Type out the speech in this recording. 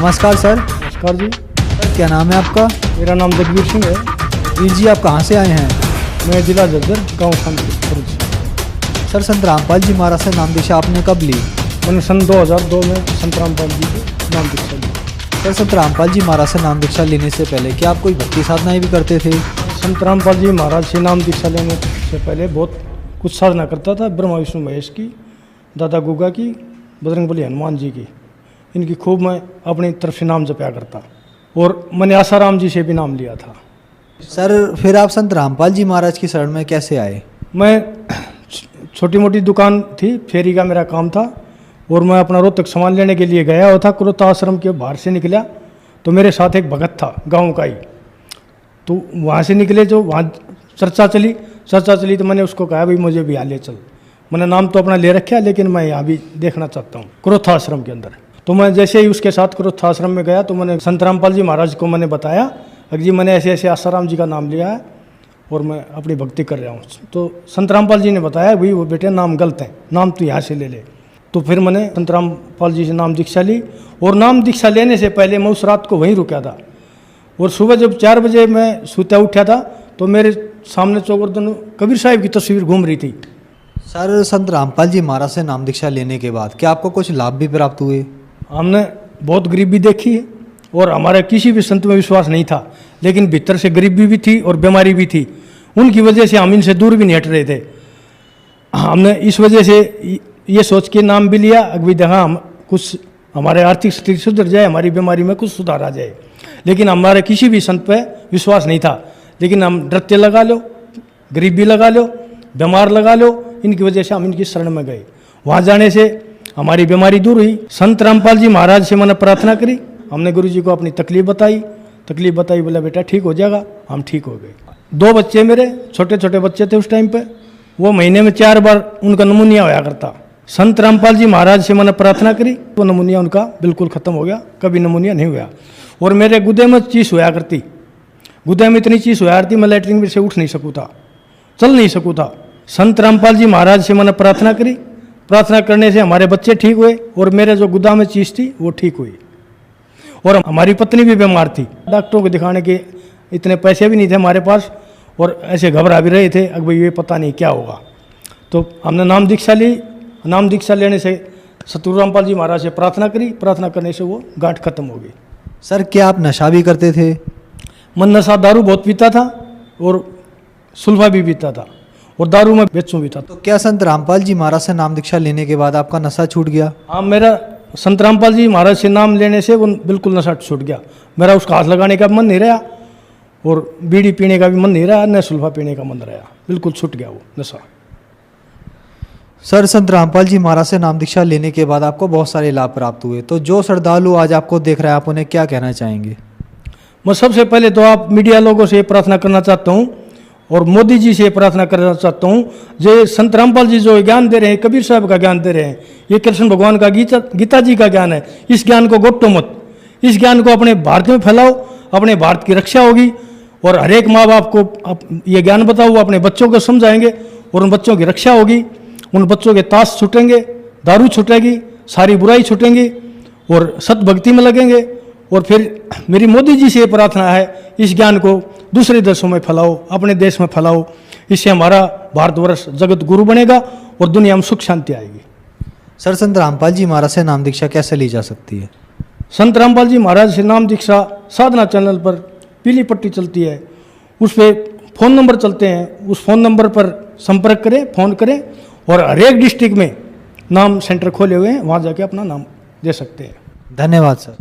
नमस्कार सर। नमस्कार जी। सर क्या नाम है आपका? मेरा नाम जगवीर सिंह है। वीर जी आप कहाँ से आए हैं? मैं जिला झज्जर गाँव खानपुर। सर संत रामपाल जी महाराज से नाम दीक्षा आपने कब ली? मैंने सन 2002 में संत रामपाल जी के नाम दीक्षा ली। सर संत रामपाल जी महाराज से नाम दीक्षा लेने से पहले क्या आप कोई भक्ति साधनाएं भी करते थे? संत रामपाल जी महाराज से नाम दीक्षा लेने से पहले बहुत कुछ साधना करता था। ब्रह्मा विष्णु महेश की, दादा गुगा की, बजरंगबली हनुमान जी की, इनकी खूब मैं अपनी तरफ से नाम जपया करता। और मैंने आसाराम जी से भी नाम लिया था। सर फिर आप संत रामपाल जी महाराज की शरण में कैसे आए? मैं छोटी मोटी दुकान थी, फेरी का मेरा काम था, और मैं अपना रोहतक सामान लेने के लिए गया हुआ था। क्रोता आश्रम के बाहर से निकला तो मेरे साथ एक भगत था गांव का ही। तो वहाँ से निकले, जो वहाँ चर्चा चली तो मैंने उसको कहा भाई मुझे भी यहाँ ले चल। मैंने नाम तो अपना ले रखा, लेकिन मैं यहाँ भी देखना चाहता हूँ क्रोथा आश्रम के अंदर। तो मैं जैसे ही उसके साथ क्रोथा आश्रम में गया तो मैंने संत रामपाल जी महाराज को मैंने बताया कि जी मैंने ऐसे ऐसे आसाराम जी का नाम लिया है और मैं अपनी भक्ति कर रहा हूँ। तो संत रामपाल जी ने बताया भाई वो बेटे नाम गलत है, नाम तो यहाँ से ले ले। तो फिर मैंने संत रामपाल जी से नाम दीक्षा ली। और नाम दीक्षा लेने से पहले मैं उस रात को वहीं रुका था। और सुबह जब 4 बजे मैं सोता उठा था तो मेरे सामने चौगर्दन कबीर साहिब की तस्वीर घूम रही थी। सर संत रामपाल जी महाराज से नाम दीक्षा लेने के बाद क्या आपको कुछ लाभ भी प्राप्त हुए? हमने बहुत गरीबी देखी है और हमारे किसी भी संत में विश्वास नहीं था, लेकिन भीतर से गरीबी भी थी और बीमारी भी थी। उनकी वजह से हम इनसे दूर भी नहीं हट रहे थे। हमने इस वजह से ये सोच के नाम भी लिया, अभी देखा हम कुछ हमारे आर्थिक स्थिति सुधर जाए, हमारी बीमारी में कुछ सुधार आ जाए। लेकिन हमारे किसी भी संत पे विश्वास नहीं था। लेकिन हम नृत्य लगा लो, गरीबी लगा लो, बीमार लगा लो, इनकी वजह से हम इनकी शरण में गए। वहाँ जाने से हमारी बीमारी दूर हुई। संत रामपाल जी महाराज से मैंने प्रार्थना करी। हमने गुरु जी को अपनी तकलीफ बताई, बोला बेटा ठीक हो जाएगा। हम ठीक हो गए। 2 बच्चे मेरे छोटे छोटे बच्चे थे उस टाइम पे, वो महीने में 4 बार उनका नमूनिया होया करता। संत रामपाल जी महाराज से मैंने प्रार्थना करी तो नमूनिया उनका बिल्कुल ख़त्म हो गया, कभी नमूनिया नहीं हुआ। और मेरे गुदे में चीस होया करती, गुदे में इतनी चीस होया करती मैं लैट्रिन में से उठ नहीं सकूँ था, चल नहीं सकूँ था। संत रामपाल जी महाराज से मैंने प्रार्थना करी। प्रार्थना करने से हमारे बच्चे ठीक हुए और मेरे जो गुदा में चीस थी वो ठीक हुई। और हमारी पत्नी भी बीमार थी, डॉक्टरों को दिखाने के इतने पैसे भी नहीं थे हमारे पास, और ऐसे घबरा भी रहे थे अब भाई ये पता नहीं क्या होगा। तो हमने नाम दीक्षा ली। नाम दीक्षा लेने से सतगुरु रामपाल जी महाराज से प्रार्थना करी। प्रार्थना करने से वो गांठ खत्म हो गई। सर क्या आप नशा भी करते थे? मैं नशा दारू बहुत पीता था और सुल्फा भी पीता था और दारू में बेचूं भी था। तो क्या संत रामपाल जी महाराज से नाम दीक्षा लेने के बाद आपका नशा छूट गया? हाँ, मेरा संत रामपाल जी महाराज से नाम लेने से वो बिल्कुल नशा छूट गया। मेरा उसका हाथ लगाने का मन नहीं रहा और बीड़ी पीने का भी मन नहीं रहा, न सुल्फा पीने का मन रहा। बिल्कुल छूट गया वो नशा। सर संत रामपाल जी महाराज से नाम दीक्षा लेने के बाद आपको बहुत सारे लाभ प्राप्त हुए, तो जो श्रद्धालु आज आपको देख रहा है आप उन्हें क्या कहना चाहेंगे? मैं सबसे पहले तो आप मीडिया लोगों से प्रार्थना करना चाहता हूँ और मोदी जी से प्रार्थना करना चाहता हूँ, जो संत रामपाल जी जो ज्ञान दे रहे हैं, कबीर साहब का ज्ञान दे रहे हैं, ये कृष्ण भगवान का गीता जी का ज्ञान है। इस ज्ञान को गोटो मत, इस ज्ञान को अपने भारत में फैलाओ, अपने भारत की रक्षा होगी। और हर एक माँ बाप को ये ज्ञान बताओ, वो अपने बच्चों को समझाएंगे और उन बच्चों की रक्षा होगी। उन बच्चों के ताश छूटेंगे, दारू छूटेगी, सारी बुराई छूटेंगी और सतभक्ति में लगेंगे। और फिर मेरी मोदी जी से ये प्रार्थना है, इस ज्ञान को दूसरे देशों में फैलाओ, अपने देश में फैलाओ। इससे हमारा भारतवर्ष जगत गुरु बनेगा और दुनिया में सुख शांति आएगी। सर संत रामपाल जी महाराज से नाम दीक्षा कैसे ली जा सकती है? संत रामपाल जी महाराज से नाम दीक्षा साधना चैनल पर पीली पट्टी चलती है, उस पर फ़ोन नंबर चलते हैं। उस फ़ोन नंबर पर संपर्क करें, फ़ोन करें और हर एक डिस्ट्रिक्ट में नाम सेंटर खोले हुए हैं, वहाँ जाके अपना नाम दे सकते हैं। धन्यवाद सर।